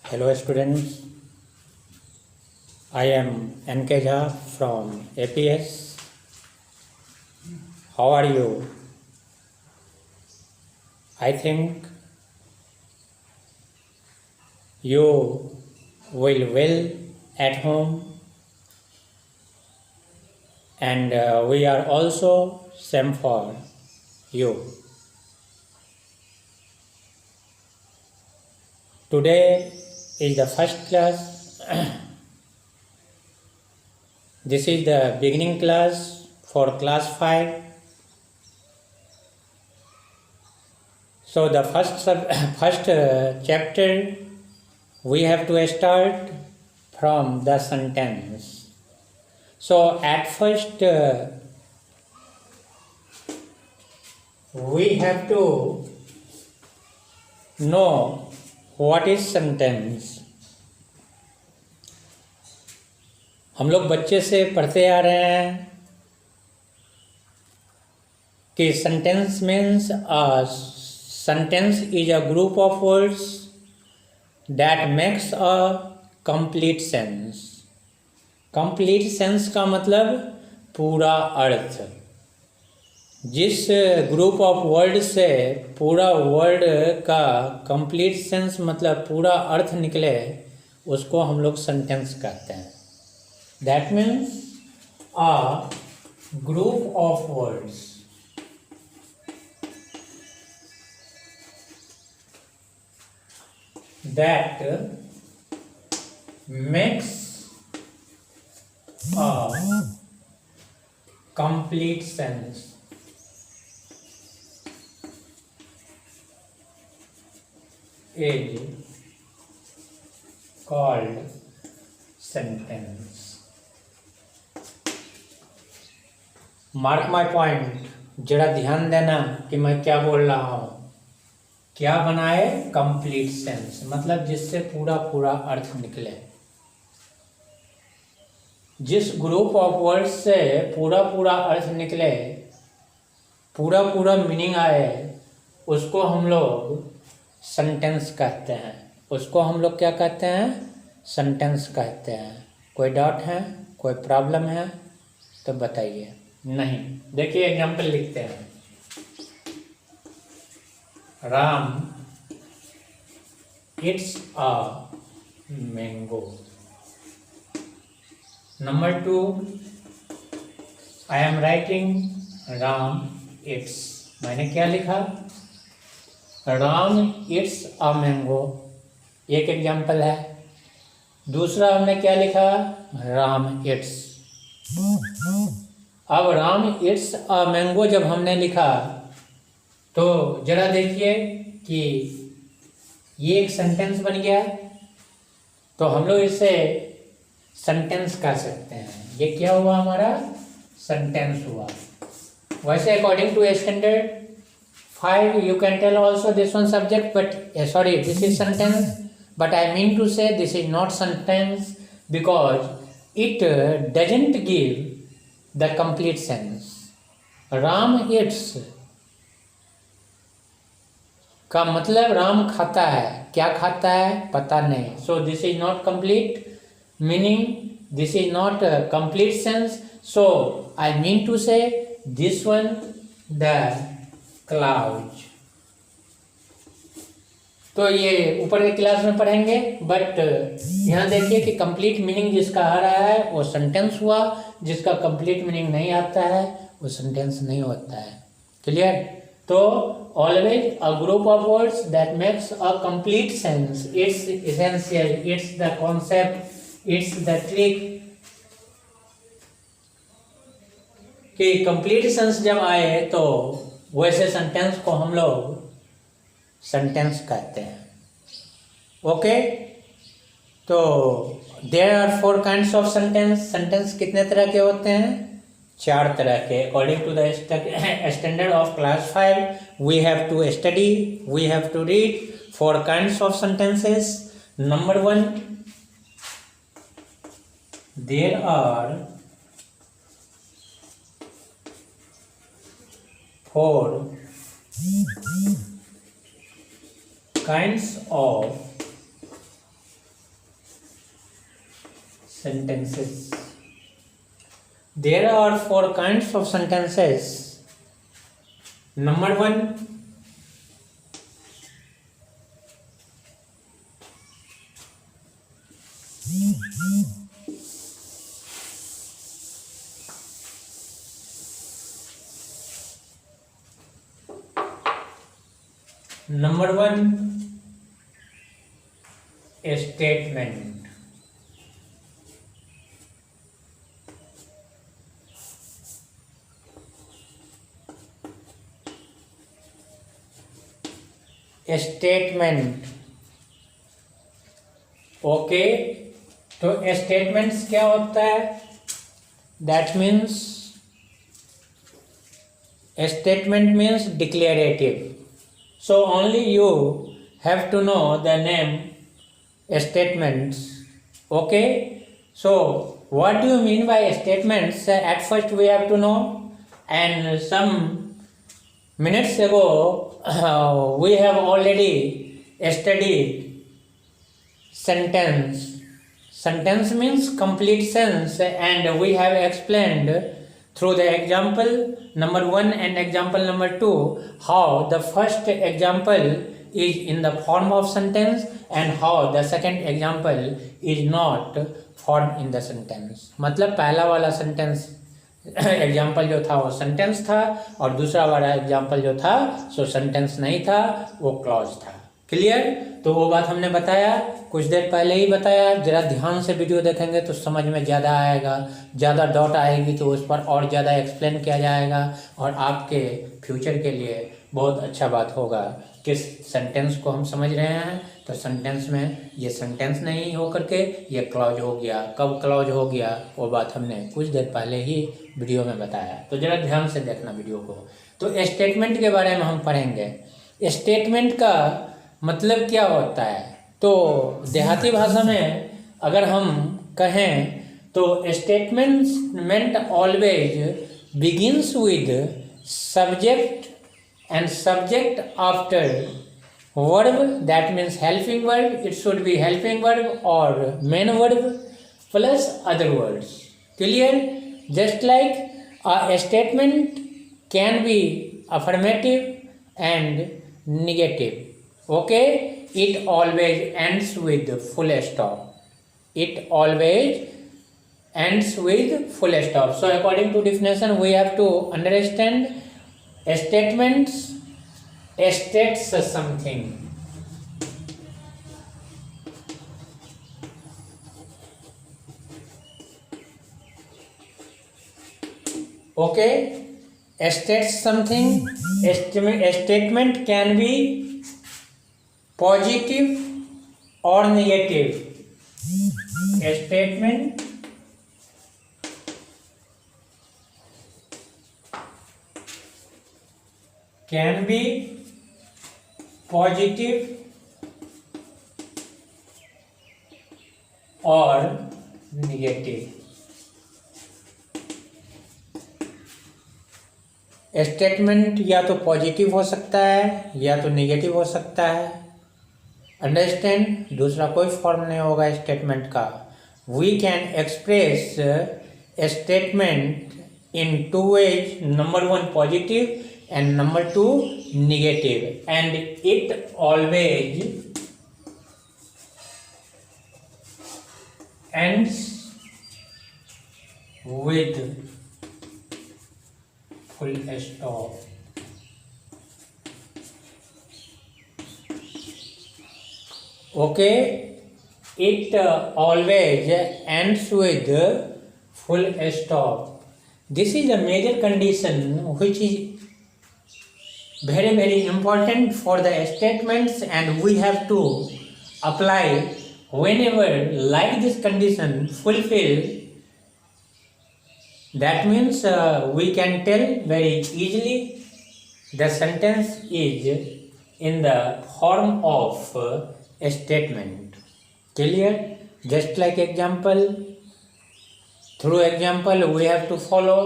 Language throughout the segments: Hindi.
Hello students, I am NK Jha from APS. How are you? I think you will well at home, and we are also same for you. Today is the first class. This is the beginning class for class 5. So the first chapter we have to start from the sentence. So at first we have to know what is sentence. हम लोग बच्चे से पढ़ते आ रहे हैं कि sentence means sentence is a group of words that makes a complete sense. complete sense का मतलब पूरा अर्थ. जिस ग्रुप ऑफ वर्ड से पूरा वर्ड का कंप्लीट सेंस मतलब पूरा अर्थ निकले उसको हम लोग सेंटेंस कहते हैं. That means a group of words that makes a complete sense. Is called sentence. Mark my point. जरा ध्यान देना कि मैं क्या बोल रहा हूँ. क्या बनाए? कंप्लीट सेंस मतलब जिससे पूरा पूरा अर्थ निकले. जिस ग्रुप ऑफ वर्ड्स से पूरा पूरा अर्थ निकले, पूरा पूरा मीनिंग आए, उसको हम लोग सेंटेंस कहते हैं. उसको हम लोग क्या कहते हैं? सेंटेंस कहते हैं. कोई डाउट है? कोई प्रॉब्लम है तो बताइए. नहीं, देखिए एग्जाम्पल लिखते हैं. Ram eats a mango. Number 2, I am writing Ram eats. मैंने क्या लिखा? Ram eats a mango. एक एग्जाम्पल है. दूसरा हमने क्या लिखा? Ram eats. अब Ram eats a mango जब हमने लिखा तो जरा देखिए कि ये एक सेंटेंस बन गया. तो हम लोग इसे सेंटेंस कह सकते हैं. ये क्या हुआ? हमारा सेंटेंस हुआ. वैसे according to standard 5 you can tell also this one subject but sorry this is sentence but I mean to say this is not sentence because it doesn't give the complete sense. Ram its का मतलब राम खाता है. क्या खाता है? पता नहीं. So this is not complete meaning. This is not complete sense. So I mean to say this one the cloud. तो ये ऊपर के क्लास में पढ़ेंगे बट यहाँ देखिए कि कंप्लीट मीनिंग जिसका आ रहा है वो सेंटेंस हुआ. जिसका कंप्लीट मीनिंग नहीं आता है वो सेंटेंस नहीं होता है. क्लियर? तो always a group of words that makes a complete sense. It's essential. It's the concept. It's the trick. कि complete sense जब आए तो वैसे सेंटेंस को हम लोग सेंटेंस कहते हैं. ओके? तो there are 4 kinds of sentence. Sentence कितने तरह के होते हैं? 4 तरह के. According to the standard of class 5 we have to study, we have to read 4 kinds of sentences. Number 1, there are 4 kinds of sentences. There are 4 kinds of sentences. Number 1, a statement. A statement. Okay, तो स्टेटमेंट्स क्या होता है? That means statement means declarative. So only you have to know the name statements. Okay, so what do you mean by statements? At first we have to know, and some minutes ago we have already studied sentence. Sentence means complete sentence, and we have explained through the example number 1 and example number 2 how the first example is in the form of sentence and how the second example is not formed in the sentence. मतलब पहला वाला sentence एग्जाम्पल जो था वो सेंटेंस था, और दूसरा वाला एग्जाम्पल जो था सो सेंटेंस नहीं था, वो क्लॉज था. क्लियर? तो वो बात हमने बताया, कुछ देर पहले ही बताया. ज़रा ध्यान से वीडियो देखेंगे तो समझ में ज़्यादा आएगा, ज़्यादा डाउट आएगी तो उस पर और ज़्यादा एक्सप्लेन किया जाएगा, और आपके फ्यूचर के लिए बहुत अच्छा बात होगा. किस सेंटेंस को हम समझ रहे हैं, तो सेंटेंस में ये सेंटेंस नहीं हो करके ये क्लॉज हो गया. कब क्लॉज हो गया वो बात हमने कुछ देर पहले ही वीडियो में बताया, तो ज़रा ध्यान से देखना वीडियो को. तो स्टेटमेंट के बारे में हम पढ़ेंगे. स्टेटमेंट का मतलब क्या होता है? तो देहाती भाषा में अगर हम कहें तो statement always begins with subject and subject after verb, that means helping verb. It should be helping verb or main verb plus other words. Clear? Just like a statement can be affirmative and negative. Okay, it always ends with full stop. It always ends with full stop. So according to definition we have to understand statements states something. Okay, states something. Statement can be positive or negative. Statement can be positive or negative. Statement या तो पॉजिटिव हो सकता है या तो नेगेटिव हो सकता है. अंडरस्टैंड? दूसरा कोई फॉर्म नहीं होगा स्टेटमेंट का. We can express statement in 2 ways. Number 1 positive and number 2 negative, and it always ends with full stop. Okay, it always ends with full stop. This is a major condition which is very important for the statements, and we have to apply whenever like this condition fulfill. That means we can tell very easily the sentence is in the form of a statement. Clear? Just like example, through example we have to follow.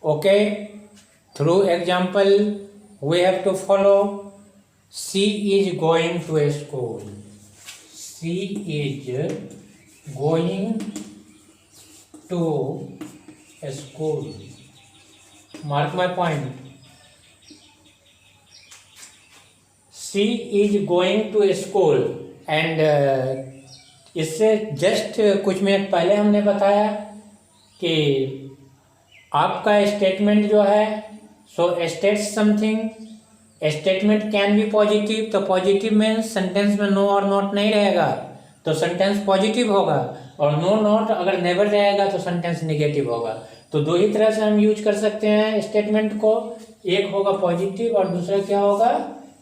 Okay, through example we have to follow. She is going to a school. She she is going to school, mark my point, she is going to school. And इससे जस्ट कुछ मिनट पहले हमने बताया कि आपका स्टेटमेंट जो है सो states something, statement can be positive, तो पॉजिटिव मीन्स सेंटेंस में नो और नॉट नहीं रहेगा तो सेंटेंस पॉजिटिव होगा, और नो नॉट अगर नेवर रहेगा तो सेंटेंस नेगेटिव होगा। तो दो ही तरह से हम यूज कर सकते हैं स्टेटमेंट को, एक होगा पॉजिटिव और दूसरा क्या होगा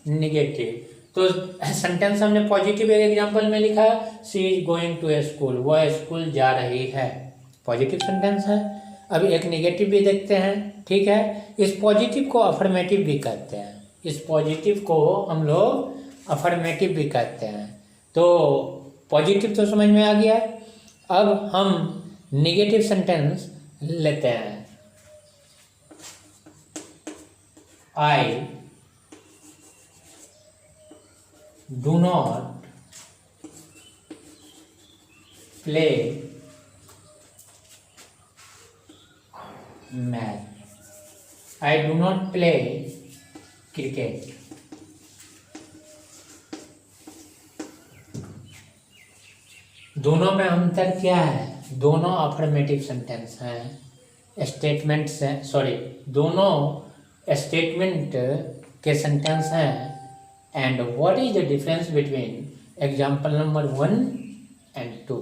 नेगेटिव। तो सेंटेंस हमने पॉजिटिव एक एग्जांपल में लिखा, she is going to school, वह स्कूल जा रही है, पॉजिटिव सेंटेंस है। अब एक नेगेटिव भी देखते हैं, ठीक है। इस पॉजिटिव को अफर्मेटिव भी कहते हैं, इस पॉजिटिव को हम लोग अफर्मेटिव भी कहते हैं। तो पॉजिटिव तो समझ में आ गया। अब हम नेगेटिव सेंटेंस लेते हैं। I do not play match, I do not play cricket. दोनों में अंतर क्या है? दोनों अफर्मेटिव सेंटेंस हैं, स्टेटमेंट्स हैं, सॉरी दोनों स्टेटमेंट के सेंटेंस हैं। And what is the difference between example number 1 and 2?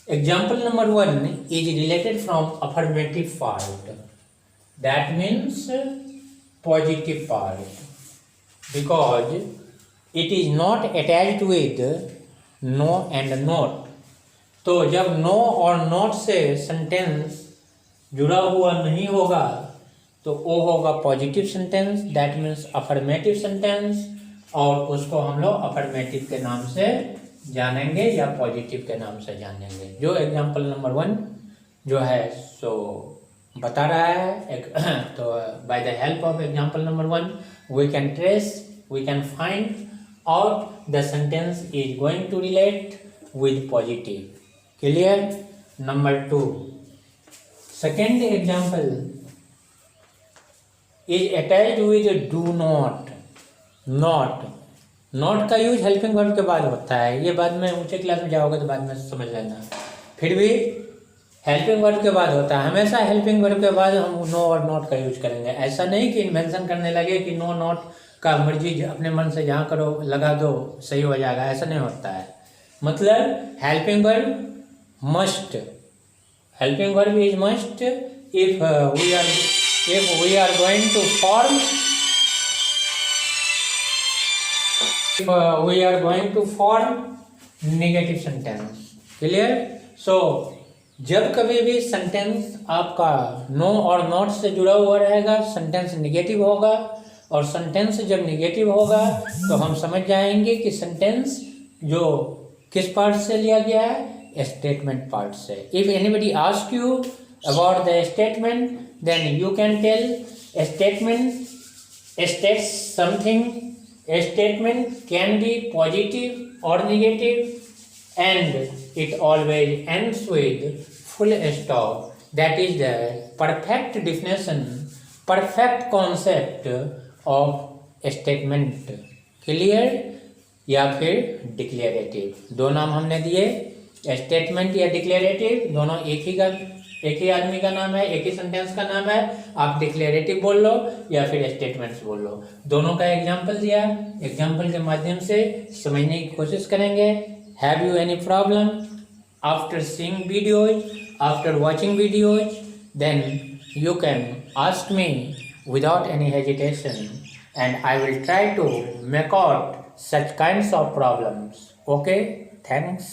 Example number 1 is related from affirmative part, that means positive part, because it is not attached with no and not. तो जब no और not से सेंटेंस जुड़ा हुआ नहीं होगा तो वो होगा positive sentence, that means affirmative sentence, और उसको हम लोग अफर्मेटिव के नाम से जानेंगे या पॉजिटिव के नाम से जानेंगे। जो एग्जाम्पल नंबर 1 जो है सो बता रहा है तो by the help of example number 1 we can trace, we can find out the sentence is going to relate with positive. Clear? Number 2, second example is attached with do not. Not का यूज हेल्पिंग वर्ब के बाद होता है, ये बाद में ऊंचे क्लास में जाओगे तो बाद में समझ लेना। फिर भी हेल्पिंग वर्ब के बाद होता है, हमेशा हेल्पिंग वर्ब के बाद हम नो और नॉट का यूज करेंगे। ऐसा नहीं कि इन्वेंशन करने लगे कि नो नॉट का मर्जी अपने मन से जहाँ करो लगा दो सही हो जाएगा, ऐसा नहीं होता है। मतलब helping verb must, helping verb is must if we are going to form, we are going to form negative sentence. Clear? So जब कभी भी सेंटेंस आपका नो और नॉट से जुड़ा हुआ रहेगा सेंटेंस नेगेटिव होगा, और सेंटेंस जब नेगेटिव होगा तो हम समझ जाएंगे कि सेंटेंस जो किस पार्ट से लिया गया है, स्टेटमेंट पार्ट से। If anybody ask you about the statement then you can tell statement states something. A statement can be positive or negative, and it always ends with full stop. That is the perfect definition, perfect concept of statement. Clear? या फिर डिक्लेरेटिव, दो नाम हमने दिए, स्टेटमेंट या डिक्लेरेटिव, दोनों एक ही आदमी का नाम है, एक ही सेंटेंस का नाम है। आप डिक्लेरेटिव बोल लो या फिर स्टेटमेंट्स बोल लो, दोनों का एग्जांपल दिया, एग्जांपल के माध्यम से समझने की कोशिश करेंगे। Have you any problem after seeing videos, after watching videos, then you can ask me without any hesitation and I will try to make out such kinds of problems. Okay, thanks.